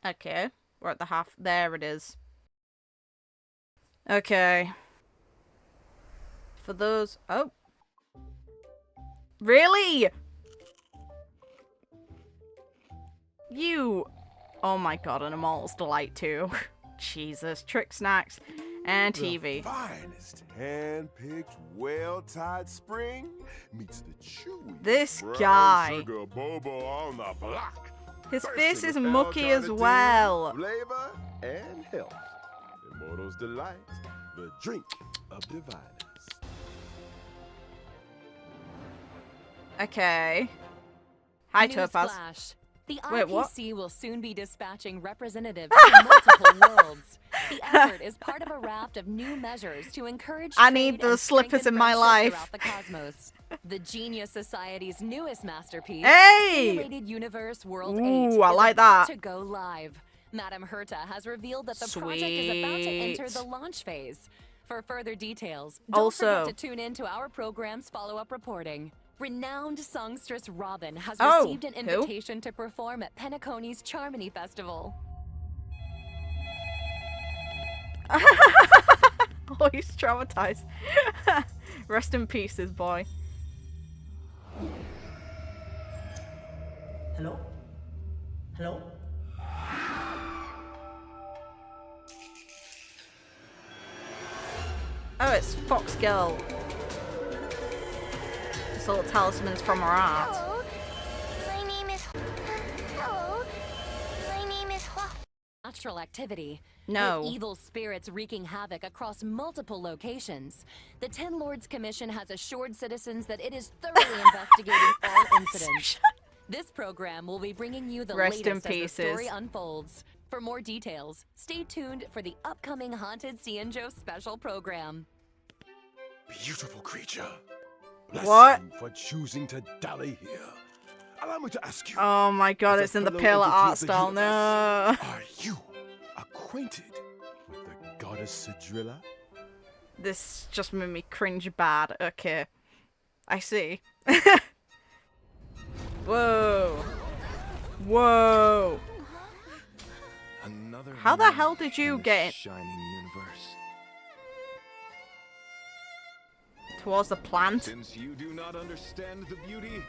Okay, we're at the half. There it is. Okay. For those... Oh. Really? You... Oh my god, an Immortal's Delight too. Jesus. Trick Snacks and TV. The finest hand-picked, well-tied spring meets the chewy This brown guy. sugar bobo on the block. His Bursting face is with mucky as L-carnitine, well. Flavor and health. Immortal's Delight, the drink of diviners. Okay. Hi, Topaz. Newsflash. The Wait, what? IPC will soon be dispatching representatives from multiple worlds. The effort is part of a raft of new measures to encourage I trade need those and slippers strengthen in my friendship life. throughout the cosmos. The Genius Society's newest masterpiece, Hey! Simulated Universe World Ooh, 8, I is like about that. to go live. Madame Herta has revealed that the project is about to enter the Sweet. launch phase. For further details, Also- don't forget to tune in to our program's follow-up reporting. Renowned songstress Robin has Oh, received an who? invitation to perform at Penacony's Charmony Festival. Oh, he's traumatized. Rest in peace, this boy. Hello? Hello? Oh, it's Fox Girl. This little talisman's from her art. Hello. My name is. Hello. My name is HuoHuo. Natural activity. No. With evil spirits wreaking havoc across multiple locations, the Ten Lords Commission has assured citizens that it is thoroughly investigating all incidents. This program will be bringing you the Rest in latest as the story pieces. unfolds. For more details, stay tuned for the upcoming Haunted Cienjo special program. Beautiful creature. Bless What? you for choosing to dally here. Allow me to ask you. Oh my god, as a it's in the fellow pillar entity art of the style. No. universe, Are you acquainted with the goddess Sidrilla? This just made me cringe bad. Okay. I see. Whoa. Whoa. Another How the moon hell did you in this get shining universe? towards the plant? Since you do not understand the beauty,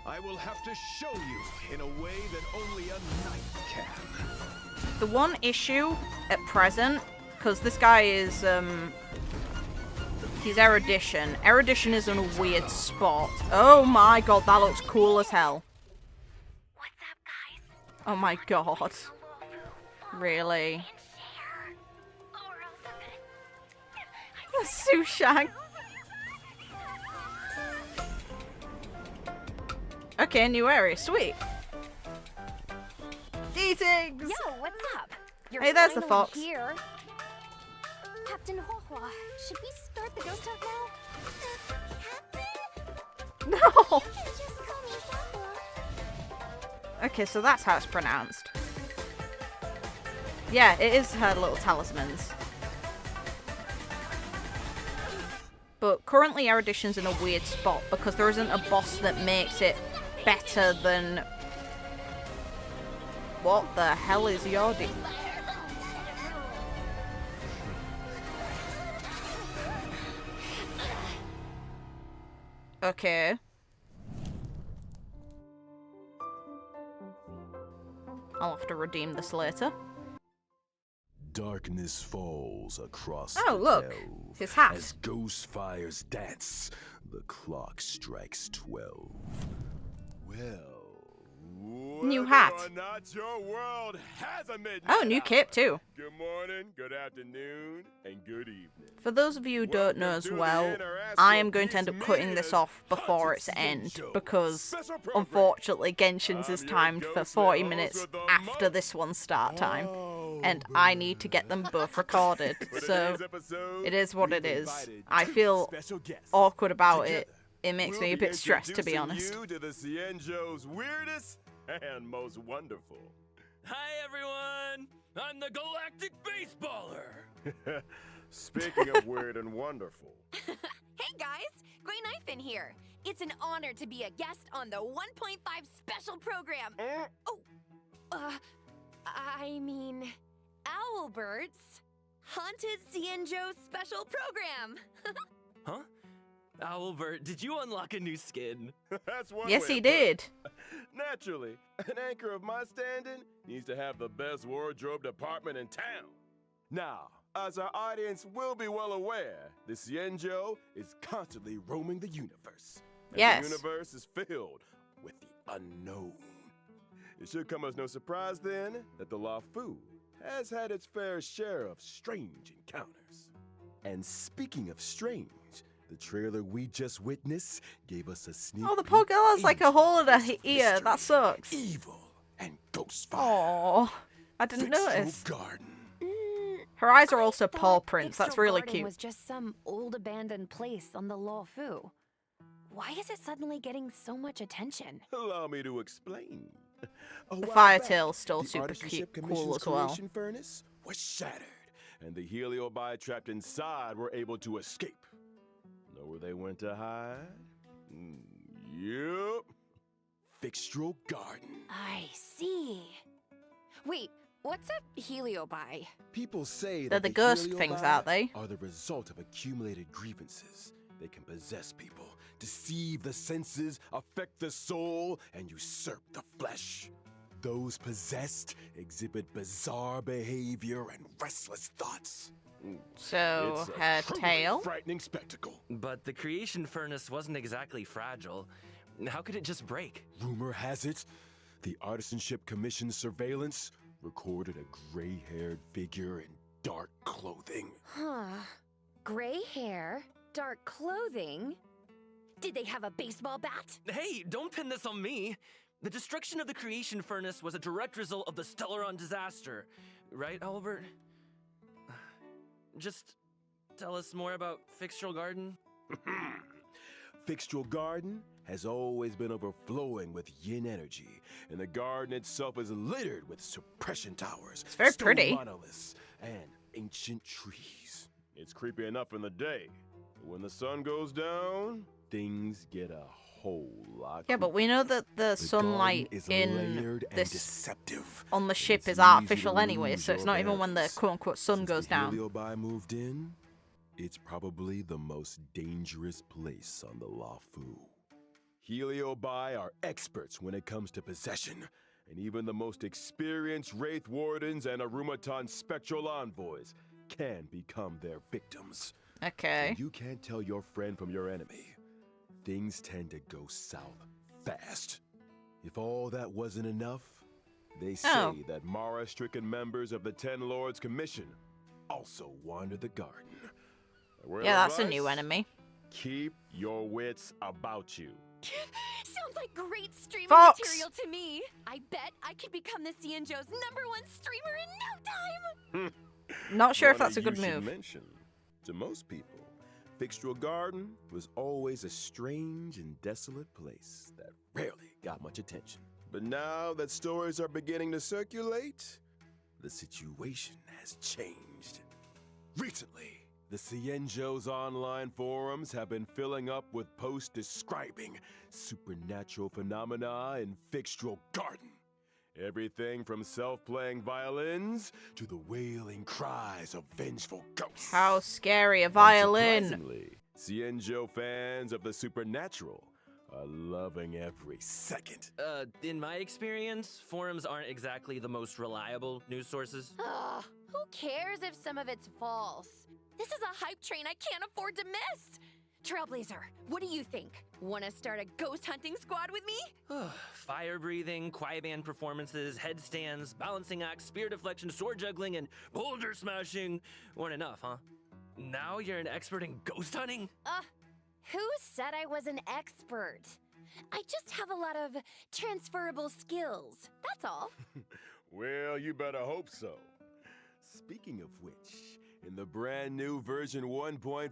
I will have to show you in a way that only a knight can. The one issue at present, because this guy is, he's erudition. Erudition is in a weird spot. Oh my god, that looks cool as hell. What's up, guys? Oh my god. Really? And share. Or else I'm gonna. Sushang. Okay, new area. Sweet. Greetings! Yo, what's up? You're Hey, there's the finally fox. Here. Captain HuoHuo, should we start the ghost talk now? Captain? No! Just call me HuoHuo. Okay, so that's how it's pronounced. Yeah, it is her little talismans. But currently Erudition's in a weird spot because there isn't a boss that makes it better than... What the hell is Yordi? Okay. I'll have to redeem this later. Darkness falls across Oh, the look. delve. His hat. As ghost fires dance, the clock strikes 12. Well, New whether hat. or not your world has a midnight Oh, new hour. cape too. Good morning, good afternoon, and good evening. For those of you who don't know as well, I am going to end up cutting this off before its end because unfortunately Genshin's is timed for 40 minutes after this one's start time and I need to get them both recorded, so it is what it is. I feel awkward about it. It makes me a bit stressed, to be honest. You to the Cienjo's weirdest and most wonderful. Hi everyone! I'm the Galactic Baseballer! Speaking of weird and wonderful. Hey guys, Grey Knife in here. It's an honor to be a guest on the 1.5 special program. Oh, I mean, Owlbert's Haunted Cienjo special program. Huh? Owlbert, did you unlock a new skin? That's one Yes, way he of putting it. did. Naturally, an anchor of my standing needs to have the best wardrobe department in town. Now, as our audience will be well aware, the Cienjo is constantly roaming the universe. And Yes. the universe is filled with the unknown. It should come as no surprise then that the Lafu has had its fair share of strange encounters. And speaking of strange, the trailer we just witnessed gave us a sneak Oh, the peek poor girl has like a into hole in her this ear. That mystery, sucks. Evil and ghost fire. Oh, I didn't Fictional notice. Garden. Her eyes are also I paw thought prints. That's Fictional really Garden cute. was just some old abandoned place on the Luofu. Why is it suddenly getting so much attention? Allow me to explain. A The while fire back, tail's still the super Artisanship cool Commission's as well. creation furnace was shattered, and the heliobi trapped inside were able to escape. Know where they went to hide? Yup. Fictional Garden. I see. Wait, what's a heliobi? People say They're that the ghost heliobi things, aren't they? are the result of accumulated grievances. They can possess people, deceive the senses, affect the soul, and usurp the flesh. Those possessed exhibit bizarre behavior and restless thoughts. So, It's a her truly tail? frightening spectacle. But the creation furnace wasn't exactly fragile. How could it just break? Rumor has it, the Artisanship Commission's surveillance recorded a gray-haired figure in dark clothing. Huh. Gray hair, dark clothing. Did they have a baseball bat? Hey, don't pin this on me. The destruction of the creation furnace was a direct result of the Stellaron disaster. Right, Albert? Just tell us more about Fictional Garden. Fictional Garden has always been overflowing with yin energy, and the garden itself is littered with suppression towers, It's very stone pretty. monoliths, and ancient trees. It's creepy enough in the day, but when the sun goes down, things get a whole lot. Yeah, but we know that the The sunlight garden is in layered and this deceptive. on the and ship it's is easy to artificial anyway, lose so it's your not even when the bearings. quote-unquote sun Since goes the down. heliobi moved in, it's probably the most dangerous place on the Luofu. Heliobi are experts when it comes to possession, and even the most experienced Wraith Wardens and Arumaton Spectral Envoys can become their victims. Okay. And you can't tell your friend from your enemy. Things tend to go south fast. If all that wasn't enough, they say Oh. that Mara-stricken members of the Ten Lords Commission also wander the garden. A word Yeah, of that's a new advice? enemy. Keep your wits about you. Sounds like great streaming Fox. material to me. I bet I could become the Cienjo's #1 streamer in no time. Not sure if One that's a you good should move. mention. To most people, Fictional Garden was always a strange and desolate place that rarely got much attention. But now that stories are beginning to circulate, the situation has changed. Recently, the Cienjo's online forums have been filling up with posts describing supernatural phenomena in Fictional Garden. Everything from self-playing violins to the wailing cries of vengeful ghosts. How scary, a violin. Unsurprisingly, Cienjo fans of the supernatural are loving every second. In my experience, forums aren't exactly the most reliable news sources. Ugh, who cares if some of it's false? This is a hype train I can't afford to miss. Trailblazer, what do you think? Want to start a ghost hunting squad with me? Fire breathing, quiet band performances, headstands, balancing acts, spear deflection, sword juggling, and boulder smashing weren't enough, huh? Now you're an expert in ghost hunting? Who said I was an expert? I just have a lot of transferable skills. That's all. Well, you better hope so. Speaking of which, in the brand new version 1.5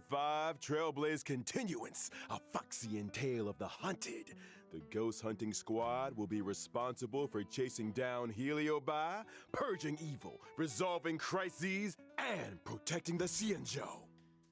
Trailblaze Continuance, a Foxian Tale of the Hunted, the Ghost Hunting Squad will be responsible for chasing down Heliobi, purging evil, resolving crises, and protecting the Cienjo.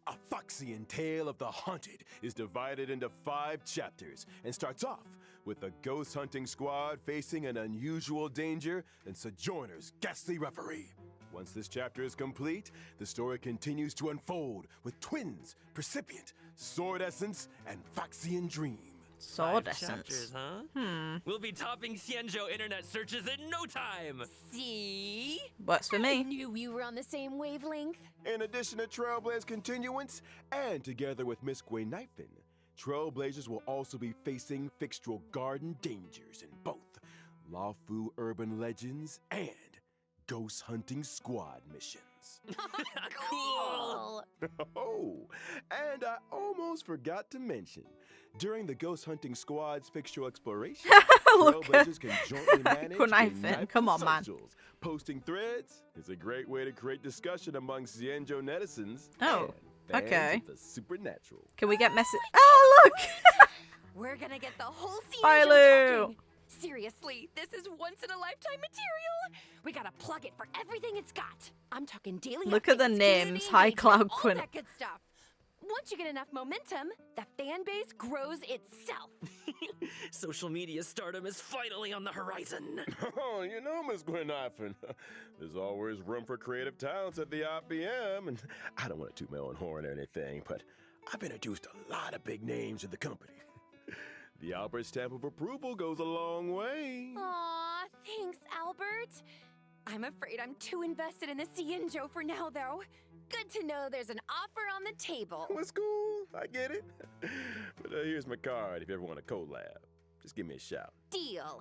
A Foxian Tale of the Hunted is divided into 5 chapters and starts off with a ghost hunting squad facing an unusual danger and Sojourner's ghastly referee. Once this chapter is complete, the story continues to unfold with twins, Percipient, Sword Essence, and Foxian Dream. Sword 5 chapters, Essence. huh? We'll be topping Xianzhou internet searches in no time! See? Works for I me. knew we were on the same wavelength. In addition to Trailblaze Continuance, and together with Miss Gwen Knifin, Trailblazers will also be facing Fixtral Garden dangers in both Lawfu Urban Legends and Ghost Hunting Squad missions. Cool! Oh, and I almost forgot to mention, during the Ghost Hunting Squad's Fixtral Exploration, Look at Trailblazers can jointly manage Gwen the Knifin. Knifin Come on, man. socials. Posting threads is a great way to create discussion among Xianzhou netizens Oh, and fans okay. of the supernatural. Can we get message? Oh, look! We're gonna get the whole scene Philo. talking. Seriously, this is once-in-a-lifetime material. We gotta plug it for everything it's got. I'm talking daily Look at the updates, names, community High engagement, Cloud all Quinn. that good stuff. Once you get enough momentum, the fan base grows itself. Social media stardom is finally on the horizon. Oh, you know, Miss Gwen Knifin, there's always room for creative talents at the IPM, and I don't want to toot my own horn or anything, but I've introduced a lot of big names to the company. The Albert stamp of approval goes a long way. Aw, thanks, Albert. I'm afraid I'm too invested in the Xianzhou for now, though. Good to know there's an offer on the table. What's cool? I get it. But here's my card if you ever want a collab. Just give me a shout. Deal.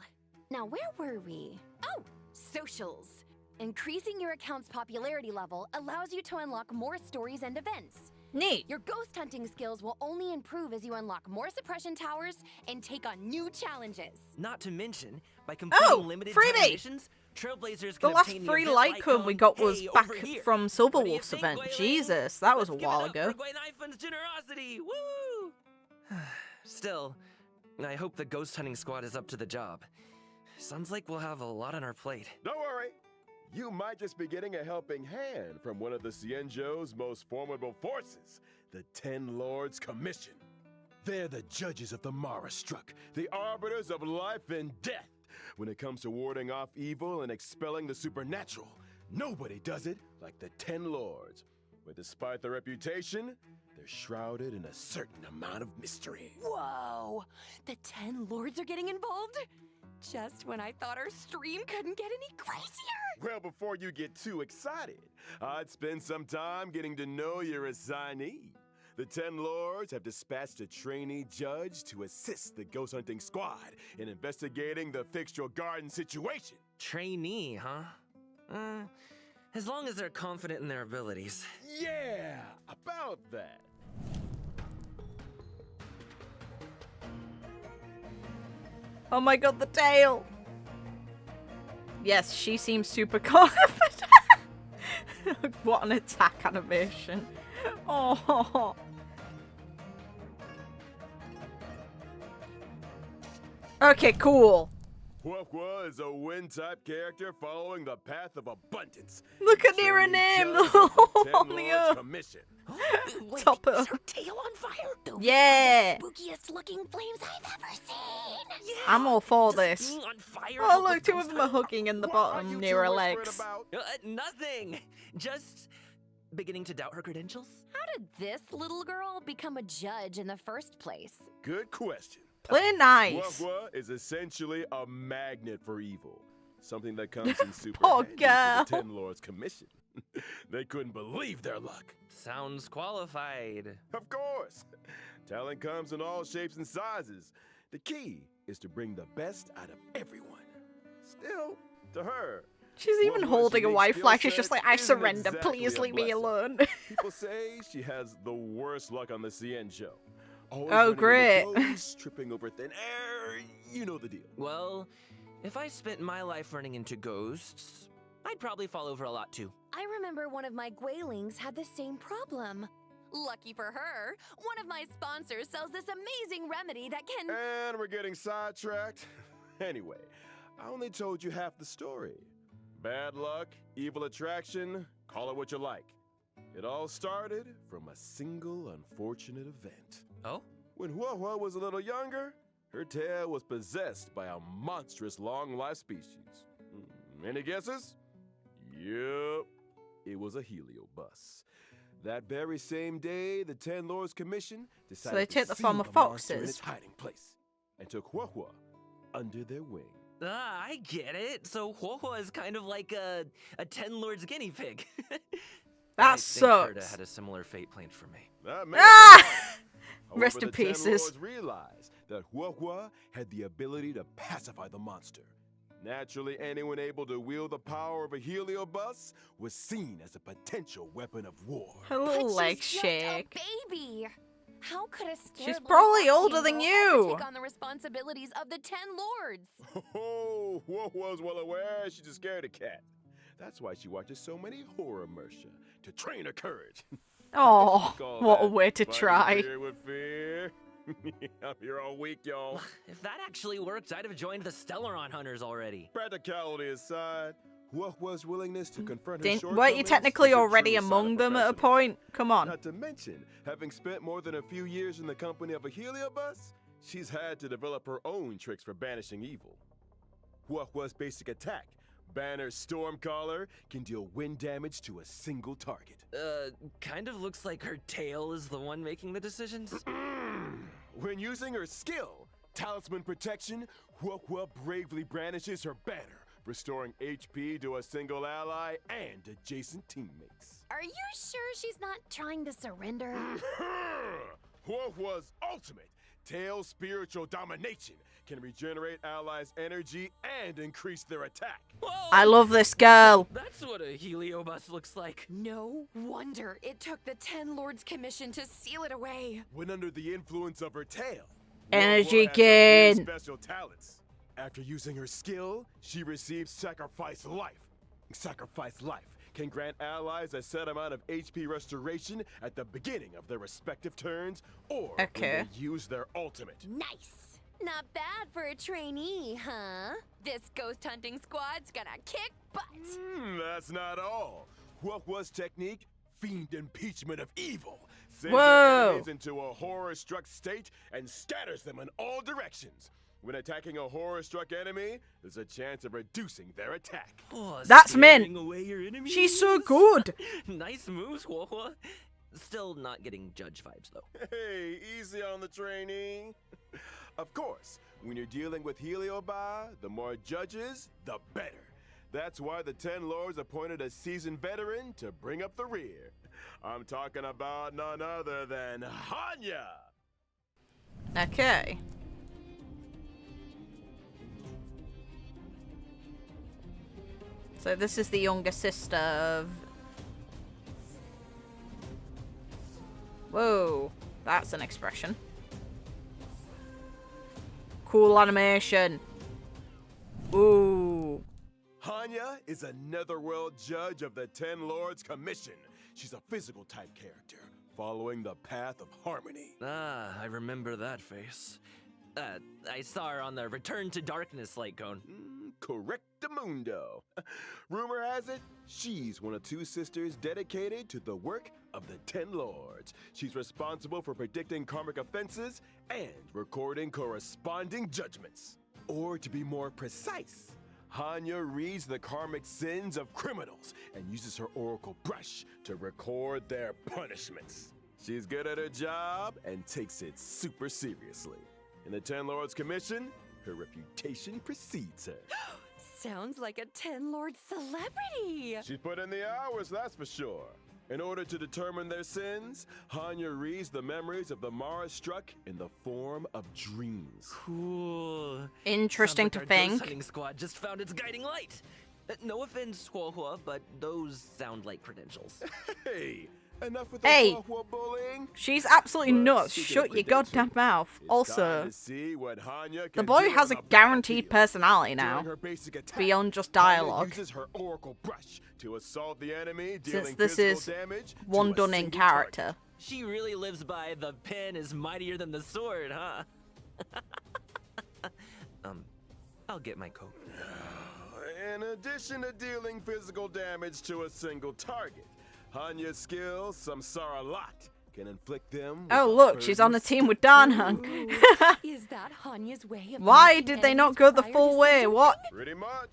Now, where were we? Oh, socials. Increasing your account's popularity level allows you to unlock more stories and events. Neat. Your ghost hunting skills will only improve as you unlock more suppression towers and take on new challenges. Not to mention, by completing limited time freebie! missions, Trailblazers The can last obtain free event Lycum we got was hey, back over here. from What do you Silverwolf's think, event. Guaylings? Jesus, that was a Let's give it while up ago. for Gwen Knifin's generosity. Woo! Still, I hope the ghost hunting squad is up to the job. Sounds like we'll have a lot on our plate. Don't worry. You might just be getting a helping hand from one of the Xianzhou's most formidable forces, the Ten Lords Commission. They're the judges of the Mara Struck, the arbiters of life and death. When it comes to warding off evil and expelling the supernatural, nobody does it like the Ten Lords. But despite their reputation, they're shrouded in a certain amount of mystery. Whoa! The 10 lords are getting involved? Just when I thought our stream couldn't get any crazier! Well, before you get too excited, I'd spend some time getting to know your assignee. The 10 Lords have dispatched a trainee judge to assist the ghost hunting squad in investigating the Fixtral Garden situation. Trainee, huh? As long as they're confident in their abilities. Yeah, about that. Oh my god, the tail! Yes, she seems super confident. What an attack animation. Oh. Okay, cool. HuoHuo is a wind-type character following the path of abundance. Look at her Trainee name, judge the of the whole 10 on the Lords earth. Commission. Wait, Top is of- her tail on fire? Those Yeah. are the spookiest looking flames I've ever seen! Yeah. I'm all for Does this. being on fire Oh help look, with two ghost of them are hunting? hugging in the What are bottom you near two her whispering legs. about? Nothing. Just beginning to doubt her credentials. How did this little girl become a judge in the first place? Good question. Play nice. HuoHuo is essentially a magnet for evil. Something that comes in super Poor handy girl. for the 10 Lords Commission. They couldn't believe their luck. Sounds qualified. Of course. Talent comes in all shapes and sizes. The key is to bring the best out of everyone. Still, to her, She's even HuoHuo's holding a unique white skill flag. She's set just like, I isn't surrender. exactly Please a leave me blessing. alone. People say she has the worst luck on the Xianzhou. Always Oh, running into great. ghosts, tripping over thin air. You know the deal. Well, if I spent my life running into ghosts, I'd probably fall over a lot too. I remember one of my Guaylings had the same problem. Lucky for her, one of my sponsors sells this amazing remedy that can... And we're getting sidetracked. Anyway, I only told you half the story. Bad luck, evil attraction, call it what you like. It all started from a single unfortunate event. Oh? When HuoHuo was a little younger, Her tail was possessed by a monstrous long-life species. Any guesses? Yep, it was a heliobus. That very same day, the Ten Lords Commission decided they to take the see form of monster in foxes. its hiding place and took HuoHuo under their wing. Ah, I get it. So HuoHuo is kind of like a Ten Lords guinea pig. That I think Herta sucks. had a similar fate planned for me. That may Ah! have been right. However, Rest in the Ten pieces. Lords realized that HuoHuo had the ability to pacify the monster. Naturally, anyone able to wield the power of a heliobus was seen as a potential weapon of war. Her But little she's legs just shake. a baby. How could a scared She's little probably foxy older than girl you. ever take on the responsibilities of the Ten Lords? Oh, HuoHuo's well aware she's just scared of cat. That's why she watches so many horror immersion to train her courage. Oh, Call what a that way to fighting try. fear with fear. I'm here all week, y'all. If that actually worked, I'd have joined the Stellaron Hunters already. Practicality aside, HuoHuo's willingness to confront her Weren't you shortcomings technically is a already true sign among of them at a professional. point? Come on. Not to mention, having spent more than a few years in the company of a heliobus, she's had to develop her own tricks for banishing evil. HuoHuo's basic attack, Banner's Stormcaller, can deal wind damage to a single target. Kind of looks like her tail is the one making the decisions. When using her skill, Talisman Protection, HuoHuo bravely brandishes her banner, restoring HP to a single ally and adjacent teammates. Are you sure she's not trying to surrender? HuoHuo's ultimate, Tail Spiritual Domination, can regenerate allies' energy and increase their attack. Whoa! I love this girl. That's what a heliobus looks like. No wonder it took the Ten Lords Commission to seal it away. When under the influence of her tail, Energy HuoHuo has a few gain. special talents. After using her skill, she receives Sacrifice Life. Sacrifice Life can grant allies a set amount of HP restoration at the beginning of their respective turns or Okay. when they use their ultimate. Nice. Not bad for a trainee, huh? This ghost hunting squad's gonna kick butt. That's not all. HuoHuo's technique, Fiend Impeachment of Evil, sends Whoa. her enemies into a horror-struck state and scatters them in all directions. When attacking a horror-struck enemy, there's a chance of reducing their attack. Oh, That's scaring mint. away your enemies? She's so good. Nice moves, HuoHuo. Still not getting judge vibes, though. Hey, easy on the trainee. Of course, when you're dealing with Heliobi, the more judges, the better. That's why the Ten Lords appointed a seasoned veteran to bring up the rear. I'm talking about none other than Hanya! Okay. So this is the younger sister of... Whoa, that's an expression. Cool animation. Ooh. Hanya is a netherworld judge of the Ten Lords Commission. She's a physical type character, following the path of harmony. Ah, I remember that face. I saw her on the Return to Darkness light cone. Correctamundo. Rumor has it, she's one of two sisters dedicated to the work of the Ten Lords. She's responsible for predicting karmic offenses and recording corresponding judgments. Or to be more precise, Hanya reads the karmic sins of criminals and uses her oracle brush to record their punishments. She's good at her job and takes it super seriously. In the Ten Lords Commission, her reputation precedes her. Sounds like a Ten Lord celebrity. She's put in the hours, that's for sure. In order to determine their sins, Hanya reads the memories of the Mara struck in the form of dreams. Cool. Interesting Sounds to like our ghost think. hunting squad just found its guiding light. No offense, HuoHuo, but those sound like credentials. Hey, enough with the Hey. HuoHuo bullying. She's absolutely But nuts. speaking Shut of your goddamn credentials, mouth. it's time Also, to see what Hanya the can boy do has on a the guaranteed battlefield. personality During now. her basic attack, Beyond just Hanya dialogue. uses her oracle brush to assault the enemy, Since dealing this physical is damage to one a done in single character. target. She really lives by the pen is mightier than the sword, huh? I'll get my coat. In addition to dealing physical damage to a single target, Hanya's skill, Samsara Lot, can inflict them. Oh, without look, she's on a burdens. team with Danhung. Is that Hanya's way of Why making did they enemies not go the prior full to way? sentencing? What? Pretty much.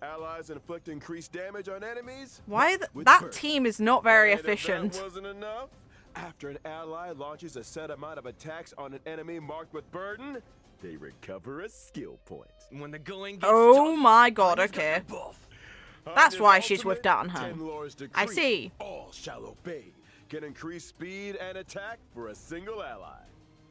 Allies inflict increased damage on enemies. Why? with That burdens. team is not very And if efficient. that wasn't enough, after an ally launches a set amount of attacks on an enemy marked with burden, they recover a skill point. When the going gets Oh tough, my god, Hanya's got okay. the buff. That's Hanya's why she's with ultimate, Danhung. Tenlor's I decree, see. All shall obey. Can increase speed and attack for a single ally.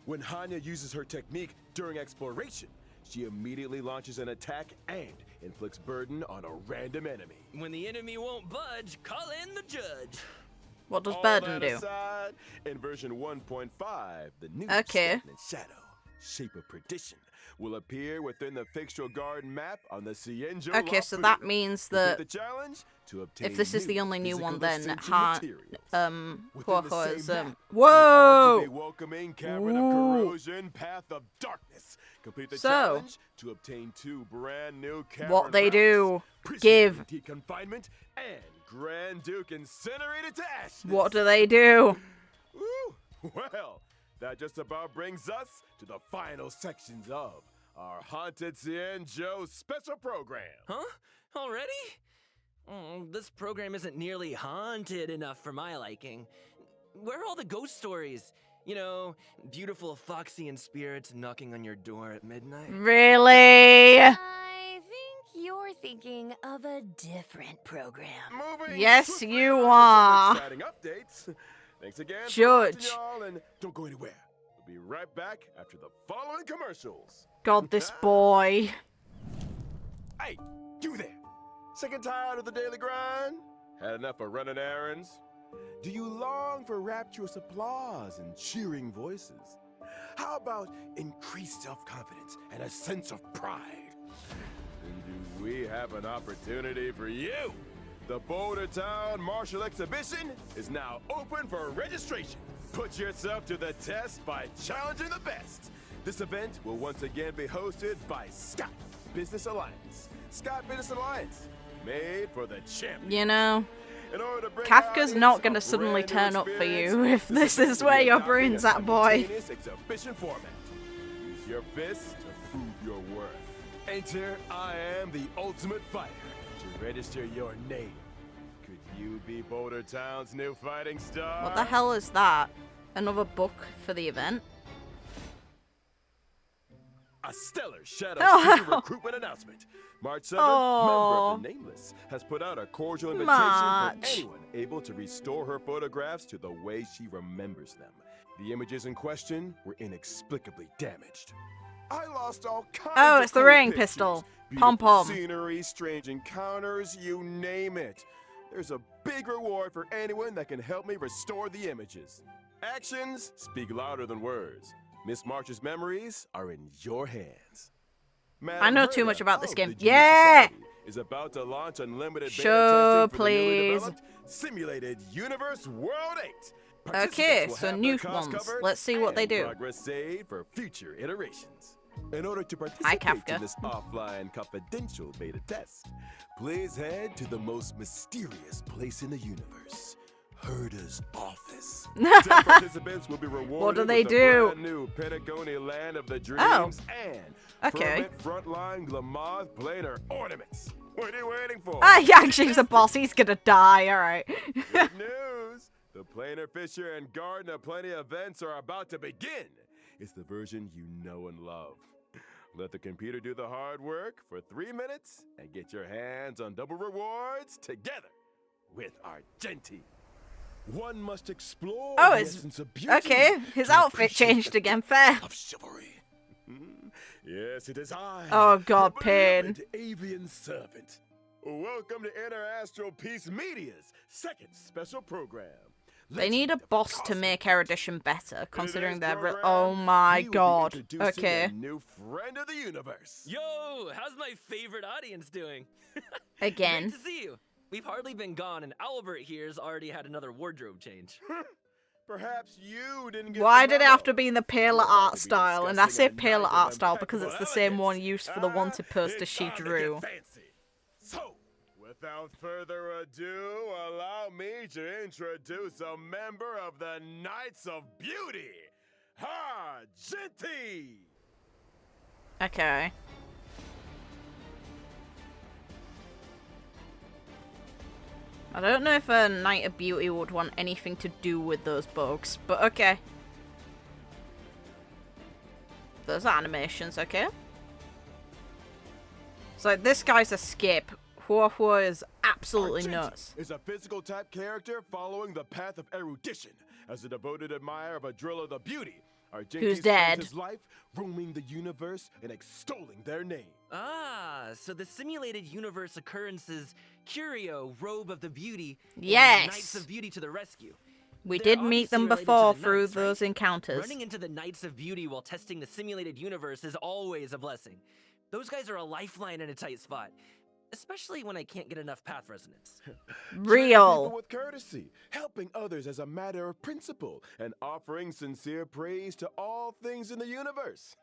When Hanya uses her technique during exploration, she immediately launches an attack and inflicts burden on a random enemy. When the enemy won't budge, call in the judge. What does All Burden that do? aside, in version 1.5, the new Okay. Stagnant Shadow, Shape of Perdition, will appear within the Fixtural Garden map on the Cienjo Okay, so that means that the challenge to obtain if this is the new only new one, then physical ascension materials. Within the HuoHuo same is map, whoa! the welcoming Cavern of Ooh. Corrosion, Path of Darkness. Complete the So, challenge to obtain 2 brand new cavern what they routes, do, Prison give. Guarantee Confinement, and Grand Duke Incinerated to Ashes. What do they do? Woo! Well, that just about brings us to the final sections of our Haunted Cienjo special program. Huh? Already? This program isn't nearly haunted enough for my liking. Where are all the ghost stories? You know, beautiful Foxian spirits knocking on your door at midnight. Really? I think you're thinking of a different program. Moving Yes, swiftly you on to some are. Exciting updates. Thanks again for Judge. watching, y'all, and don't go anywhere. We'll be right back after the following commercials. God, this boy. Hey, you there! Sick and tired of the daily grind? Had enough of running errands? Do you long for rapturous applause and cheering voices? How about increased self-confidence and a sense of pride? Then do we have an opportunity for you? The Boulder Town Martial Exhibition is now open for registration. Put yourself to the test by challenging the best. This event will once again be hosted by Scott Business Alliance. Scott Business Alliance, made for the champion. You know, In order to bring Kafka's an not audience gonna a suddenly brand new turn up for you experience, if this event is will where be your adopting brain's a at, boy. simultaneous exhibition format. Use your fists to prove your worth. Enter I Am the Ultimate Fighter to register your name. Could you be Boulder Town's new fighting star? What the hell is that? Another book for the event? A stellar Shadow Oh. Seeker recruitment announcement. March 7th, Oh. member of the Nameless has put out a cordial invitation March. for anyone able to restore her photographs to the way she remembers them. The images in question were inexplicably damaged. I lost all kinds Oh, of it's the cool ring pictures. pistol. Beautiful Pom-pom. scenery, strange encounters, you name it. There's a big reward for anyone that can help me restore the images. Actions speak louder than words. Miss March's memories are in your hands. I know too much about this of game. the Genius Yeah! Society is about to launch unlimited beta Show, testing for the newly please. developed Simulated Universe World 8. Okay, Participants will so have new their costs ones. covered Let's see what they and do. Progress saved for future iterations. In order to participate Kafka. in this offline confidential beta test, please head to the most mysterious place in the universe, Herda's office. 10 participants will be rewarded What do they with do? a brand new Pentagoni Land of the Dreams Oh. and Okay. permanent frontline Glamoth planar ornaments. What are you waiting for? Ah, Yangshi's the boss. He's gonna die. Alright. Good news! The Planar Fisher and Garden of Plenty events are about to begin. It's the version you know and love. Let the computer do the hard work for 3 minutes and get your hands on double rewards together with Argenti. One must explore Oh, the it's- essence of beauty Okay, his to outfit appreciate changed the again. depth Fair. of chivalry. Yes, it is I. Oh, God, your pain. beloved avian servant. Welcome to Interastral Peace Media's second special program. They need a Legend of boss to Cosmic. make Erudition better, In considering today's they're. program, Oh my we will be god. introducing Okay. a new friend of the universe. Yo, how's my favorite audience doing? Again. Great to see you. We've hardly been gone, and Albert here's already had another wardrobe change. Perhaps you didn't get Why the did it memo. have to be in the paler We're about art to be style? And I say discussing a paler night art of style because it's the impeccable same one elegance. used for the wanted poster it's she time to get drew. fancy. So, with Without further ado, allow me to introduce a member of the Knights of Beauty, Genti! Okay. I don't know if a Knight of Beauty would want anything to do with those bugs, but okay. Those animations, okay. So this guy's a skip. HuoHuo is absolutely Argenti nuts. is a physical type character following the path of erudition. As a devoted admirer of Adrilla the Beauty, Argenti Who's spends dead. his life roaming the universe and extolling their name. Ah, so the simulated universe occurrences Curio, Robe of the Beauty, Yes. and Knights of Beauty to the rescue. We They're did meet them obviously related to before the through Knights, right? those encounters. Running into the Knights of Beauty while testing the simulated universe is always a blessing. Those guys are a lifeline in a tight spot, especially when I can't get enough path resonance. Treating Real. people with courtesy, helping others as a matter of principle, and offering sincere praise to all things in the universe.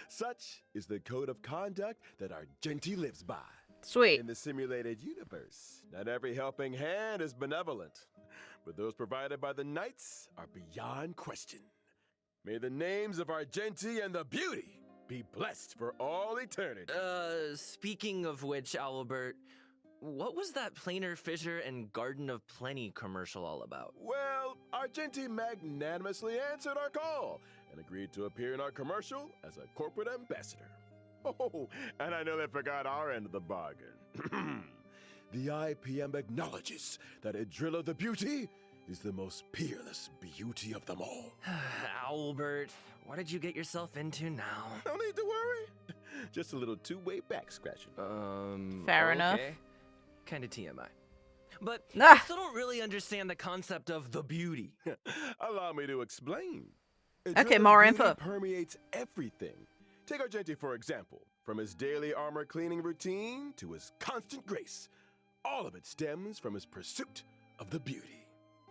Such is the code of conduct that Argenti lives by. Sweet. In the simulated universe, not every helping hand is benevolent, but those provided by the Knights are beyond question. May the names of Argenti and the Beauty be blessed for all eternity. Speaking of which, Albert, what was that Planar Fissure and Garden of Plenty commercial all about? Well, Argenti magnanimously answered our call and agreed to appear in our commercial as a corporate ambassador. Oh, and I nearly forgot our end of the bargain. The IPM acknowledges that Adrilla the Beauty is the most peerless beauty of them all. Albert, what did you get yourself into now? No need to worry. Just a little two-way back scratching. Fair enough. Kinda TMI. But Ah. I still don't really understand the concept of the beauty. Allow me to explain. Okay, Adrilla's more beauty info. permeates everything. Take Argenti, for example. From his daily armor cleaning routine to his constant grace, all of it stems from his pursuit of the beauty.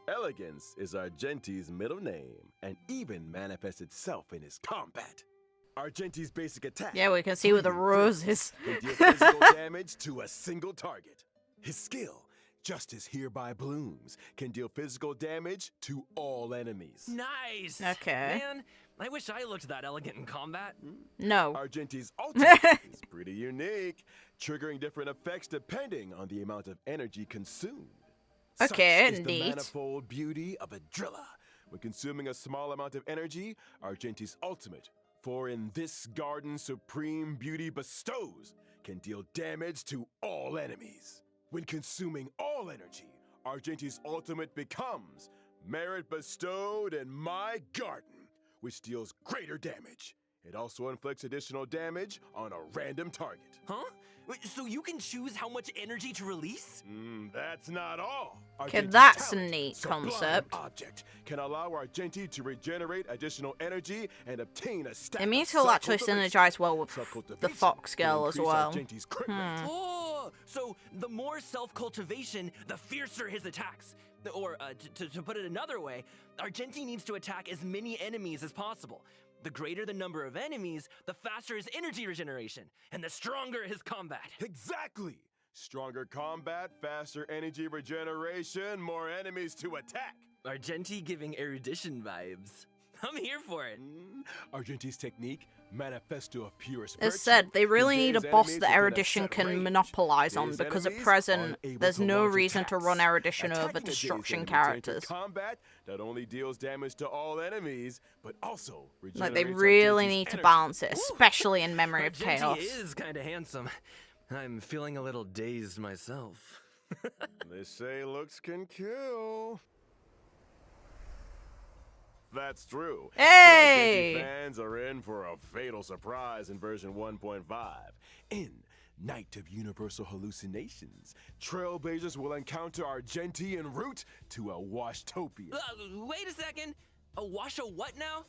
Elegance is Argenti's middle name and even manifests itself in his combat. Argenti's basic attack. Yeah, we can see with the Bleeding roses. Fist, can deal physical damage to a single target. His skill, Justice Hereby Blooms, can deal physical damage to all enemies. Nice! Okay. Man, I wish I looked that elegant in combat. No. Argenti's ultimate is pretty unique, triggering different effects depending on the amount of energy consumed. Okay, Such is the indeed. manifold beauty of Adrilla. When consuming a small amount of energy, Argenti's ultimate, for in this garden supreme beauty bestows, can deal damage to all enemies. When consuming all energy, Argenti's ultimate becomes merit bestowed in my garden, which deals greater damage. It also inflicts additional damage on a random target. Huh? Wait, so you can choose how much energy to release? That's not all. Okay, Argenti's that's a talent, neat Sublime concept. Object can allow Argenti to regenerate additional energy and obtain a stack It means of he'll actually self-cultivation. synergize well with Self-cultivation the Fox will girl as increase well. Argenti's crit rate. Oh, so the more self-cultivation, the fiercer his attacks. Or, to put it another way, Argenti needs to attack as many enemies as possible. The greater the number of enemies, the faster his energy regeneration, and the stronger his combat. Exactly. Stronger combat, faster energy regeneration, more enemies to attack. Argenti giving erudition vibes. I'm here for it. Argenti's technique, Manifesto of Purest As Virtue, said, they really need a conveys boss enemies that within a Erudition set can range. monopolize on, These because at enemies present, are able there's to no launch reason to run attacks. Erudition over Attacking a dazed destruction enemy turns into characters. combat that only deals damage to all enemies, but also Like, they regenerates really Argenti's need to energy. balance it, especially in Memory of Argenti Chaos. is kind of handsome. I'm feeling a little dazed myself. They say looks can kill. That's true. Hey! Argenti fans are in for a fatal surprise in version 1.5. In Night of Universal Hallucinations, Trailblazers will encounter Argenti en route to a Washtopia. Wait a second. A wash a what now?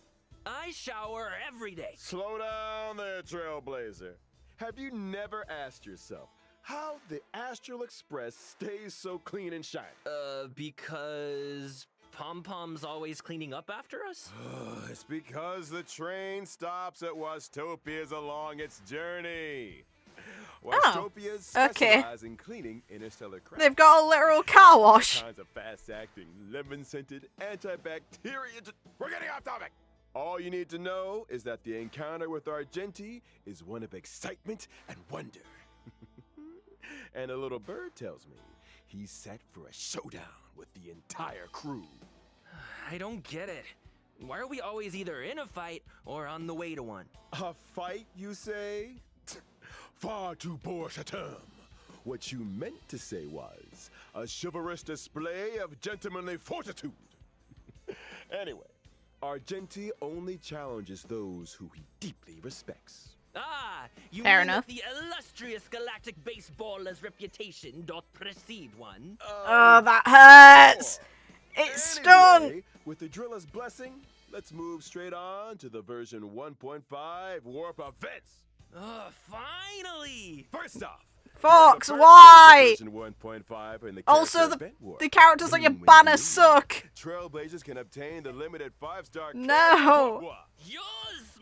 I shower every day. Slow down there, Trailblazer. Have you never asked yourself how the Astral Express stays so clean and shiny? Because Pom-Pom's always cleaning up after us? It's because the train stops at Wastopias along its journey. Washtopias okay. specialize in cleaning interstellar crap. They've got a literal car wash. Kinds of fast-acting, lemon-scented, antibacterial... We're getting off topic! All you need to know is that the encounter with Argenti is one of excitement and wonder. And a little bird tells me he's set for a showdown with the entire crew. I don't get it. Why are we always either in a fight or on the way to one? A fight, you say? Far too poor a term. What you meant to say was a chivalrous display of gentlemanly fortitude. Anyway, Argenti only challenges those who he deeply respects. Ah, you Fair mean enough. that the illustrious galactic baseballer's reputation doth precede one? Oh, that hurts. It stung. Anyway, with the driller's blessing, let's move straight on to the version 1.5 warp events. Finally! First off, Fox, the first why? version 1.5 in the Also, character the event warp. characters on your When banner you suck. Trailblazers can obtain the limited 5-star No. Yours,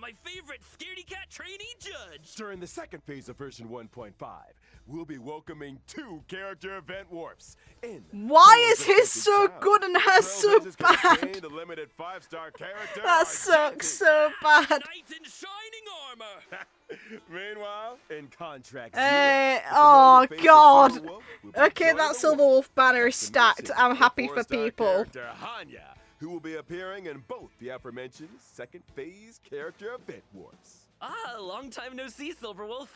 my favorite scaredy cat trainee judge! During the second phase of version 1.5, we'll be welcoming 2 character event warps. Why is his so good and hers so bad? The limited 5-star character That sucks so bad. Knight in shining armor! Meanwhile, in contract Oh god. Okay, that Silver Wolf banner is stacked. I'm happy for people. Hanya, who will be appearing in both the aforementioned second phase character event warps. Long time no see, Silverwolf.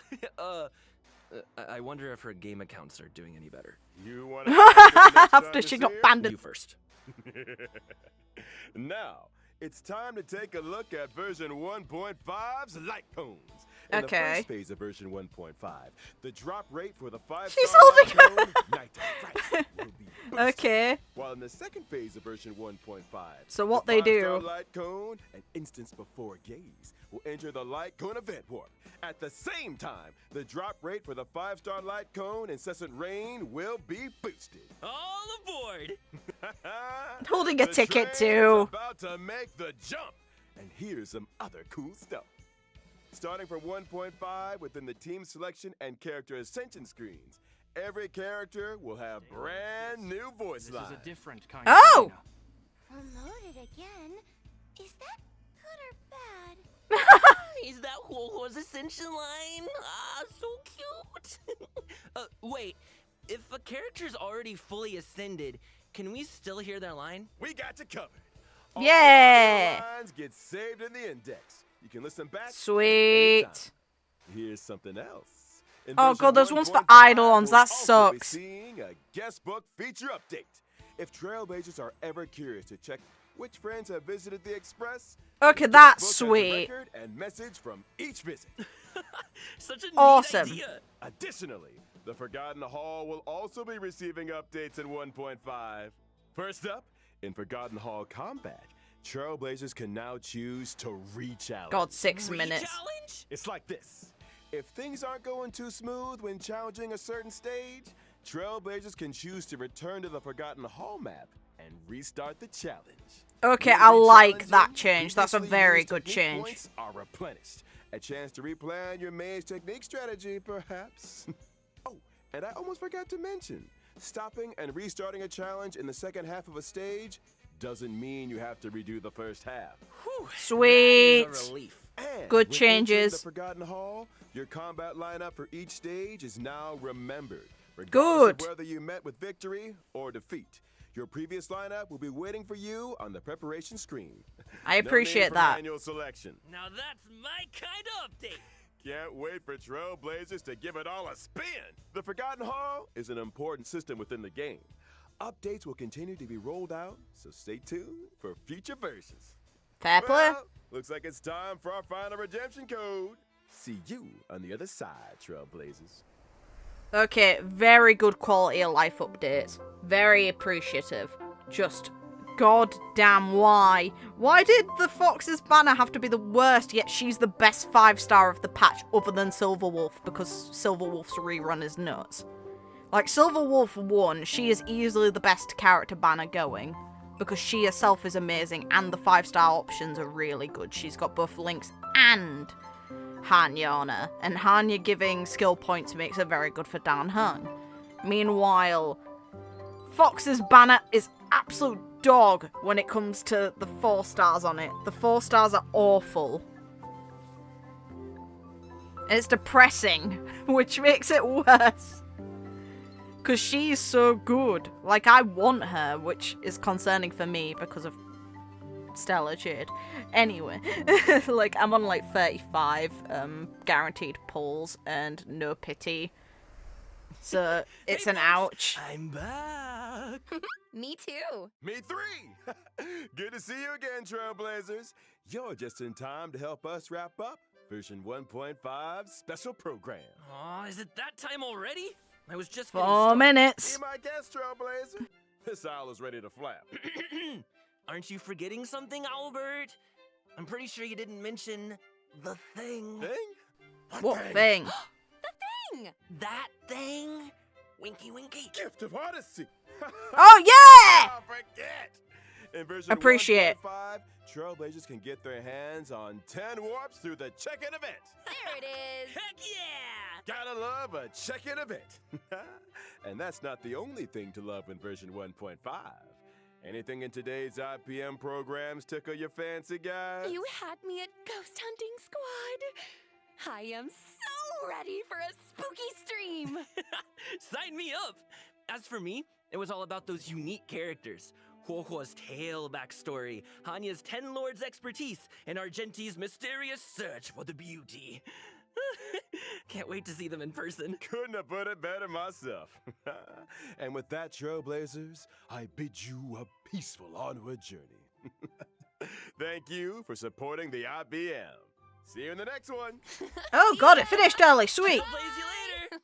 I wonder if her game accounts are doing any better. You want to After she got banned. You first. Now, it's time to take a look at version 1.5's light cones. In Okay. the first phase of version 1.5, the drop rate for the 5-star She's holding light cone, Night of Fright, will be boosted. Okay. While in the second phase of version 1.5, So what the they 5-star do- light cone, an instance before gaze, will enter the light cone event warp. At the same time, the drop rate for the 5-star light cone, Incessant Rain, will be boosted. All aboard! Holding a The ticket train's too. about to make the jump. And here's some other cool stuff. Starting from 1.5 within the team selection and character ascension screens, every character will have brand new voice lines. This is a different kind Oh! of arena. Promoted again? Is that good or bad? Is that HuoHuo's ascension line? Ah, so cute! Wait, if a character's already fully ascended, can we still hear their line? We got you covered. Yeah. All audio lines get saved in the index. You can listen back. Sweet. anytime. Here's something else. In Oh version god, there's ones for 1.5, Eidolons. we'll That also be sucks. seeing a guest book feature update. If Trailblazers are ever curious to check which friends have visited the Express, Okay, the that's book has a sweet. record and message from each visit. Such a Awesome. neat idea! Additionally, the Forgotten Hall will also be receiving updates in 1.5. First up, in Forgotten Hall Combat, Trailblazers can now choose to re-challenge. God, 6 minutes. Re-challenge? It's like this. If things aren't going too smooth when challenging a certain stage, Trailblazers can choose to return to the Forgotten Hall map and restart the challenge. Okay, When I like re-challenging, that change. That's a previously very used good technique change. points are replenished. A chance to replan your maze technique strategy, perhaps. Oh, and I almost forgot to mention, stopping and restarting a challenge in the second half of a stage doesn't mean you have to redo the first half. Whew, Sweet. that is a relief. And Good when entering changes. The Forgotten Hall, your combat lineup for each stage is now remembered. Regardless Good. of whether you met with victory or defeat, your previous lineup will be waiting for you on the preparation screen. I appreciate no need for that. manual selection. Now that's my kind of update! Can't wait for Trailblazers to give it all a spin. The Forgotten Hall is an important system within the game. Updates will continue to be rolled out, so stay tuned for future versions. Fair play. Well, looks like it's time for our final redemption code. See you on the other side, Trailblazers. Okay, very good quality of life updates. Very appreciative. Just goddamn why? Why did the Fox's banner have to be the worst, yet she's the best 5-star of the patch other than Silverwolf, because Silverwolf's rerun is nuts. Like, Silverwolf 1, she is easily the best character banner going, because she herself is amazing, and the 5-star options are really good. She's got both Lynx and Hanya on her, and Hanya giving skill points makes her very good for Dan Heng. Meanwhile, Fox's banner is absolute dog when it comes to the 4 stars on it. The 4 stars are awful. And it's depressing, which makes it worse. Because she's so good. Like, I want her, which is concerning for me because of Stellar Jade. Anyway, like, I'm on like 35 guaranteed pulls and no pity. So, it's an ouch. I'm back. Me too. Me 3! Good to see you again, Trailblazers. You're just in time to help us wrap up version 1.5 special program. Aw, is it that time already? I was just 4 minutes. Be my guest, Trailblazer. This owl is ready to flap. Aren't you forgetting something, Albert? I'm pretty sure you didn't mention the thing. Thing? What thing? That thing? Winky winky. Gift of Odyssey. Oh, yeah! Oh, forget. In version Appreciate. 1.5, Trailblazers can get their hands on 10 warps through the check-in event. There it is. Heck yeah! Gotta love a check-in event. And that's not the only thing to love in version 1.5. Anything in today's IPM programs tickle your fancy, guys? You had me at Ghost Hunting Squad. I am so ready for a spooky stream. Sign me up! As for me, it was all about those unique characters. HuoHuo's tale backstory, Hanya's 10 Lords' expertise, and Argenti's mysterious search for the beauty. Can't wait to see them in person. Couldn't have put it better myself. And with that, Trailblazers, I bid you a peaceful onward journey. Thank you for supporting the IBM. See you in the next one. Oh god, it finished early. Sweet. I'll blaze you later!